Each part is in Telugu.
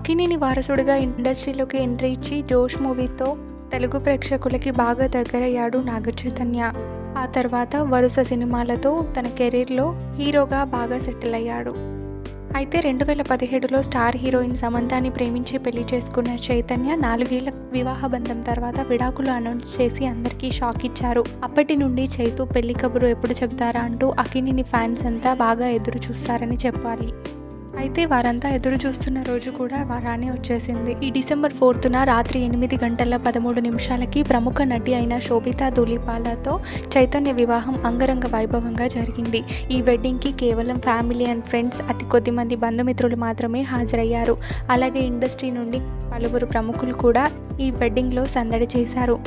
అక్కినేని వారసుడిగా ఇండస్ట్రీలోకి ఎంట్రీ ఇచ్చి 'జోష్' మూవీతో తెలుగు ప్రేక్షకులకి బాగా దగ్గరయ్యాడు నాగచైతన్య. ఆ తర్వాత వరుస సినిమాలతో తన కెరీర్లో హీరోగా బాగా సెటిల్ అయ్యాడు. అయితే 2017లో స్టార్ హీరోయిన్ సమంతాని ప్రేమించి పెళ్లి చేసుకున్న చైతన్య 4 ఏళ్ల వివాహ బంధం తర్వాత విడాకులు అనౌన్స్ చేసి అందరికీ షాక్ ఇచ్చారు. అప్పటి నుండి చైతు పెళ్లి కబురు ఎప్పుడు చెబుతారా అంటూ అక్కినేని ఫ్యాన్స్ అంతా బాగా ఎదురు చూస్తారని చెప్పాలి. అయితే వారంతా ఎదురు చూస్తున్న రోజు కూడా రానే వచ్చేసింది. ఈ డిసెంబర్ 4న రాత్రి 8:13 ప్రముఖ నటి అయిన శోభితా ధూళిపాలతో చైతన్య వివాహం అంగరంగ వైభవంగా జరిగింది. ఈ వెడ్డింగ్కి కేవలం ఫ్యామిలీ అండ్ ఫ్రెండ్స్, అతి కొద్ది మంది బంధుమిత్రులు మాత్రమే హాజరయ్యారు. అలాగే ఇండస్ట్రీ నుండి పలువురు ప్రముఖులు కూడా ఈ వెడ్డింగ్లో సందడి చేశారు.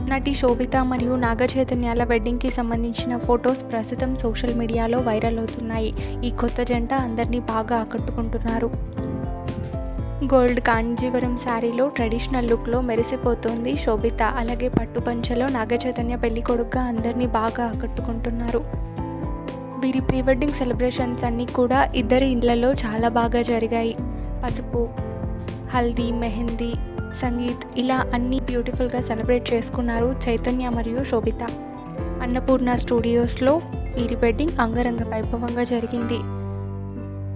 నటి శోభిత మరియు నాగచైతన్యాల వెడ్డింగ్కి సంబంధించిన ఫొటోస్ ప్రస్తుతం సోషల్ మీడియాలో వైరల్ అవుతున్నాయి. ఈ కొత్త జంట అందరినీ బాగా ఆకట్టుకుంటున్నారు. గోల్డ్ కాంజీవరం శారీలో ట్రెడిషనల్ లుక్లో మెరిసిపోతోంది శోభిత. అలాగే పట్టు పంచలో నాగచైతన్య పెళ్లి కొడుకుగా అందరినీ బాగా ఆకట్టుకుంటున్నారు. వీరి ప్రీ వెడ్డింగ్ సెలబ్రేషన్స్ అన్నీ కూడా ఇద్దరి ఇళ్లలో చాలా బాగా జరిగాయి. పసుపు, హల్దీ, మెహందీ, సంగీత్ ఇలా అన్నీ బ్యూటిఫుల్గా సెలబ్రేట్ చేసుకున్నారు చైతన్య మరియు శోభిత. అన్నపూర్ణ స్టూడియోస్లో వీరి వెడ్డింగ్ అంగరంగ వైభవంగా జరిగింది.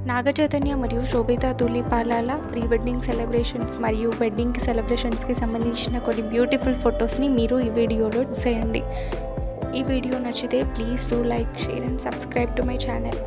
నాగచైతన్య మరియు శోభిత ధూళిపాలల ప్రీ వెడ్డింగ్ సెలబ్రేషన్స్ మరియు వెడ్డింగ్ సెలబ్రేషన్స్కి సంబంధించిన కొన్ని బ్యూటిఫుల్ ఫొటోస్ని మీరు ఈ వీడియోలో చూసేయండి. ఈ వీడియో నచ్చితే please do like, share and subscribe to my channel.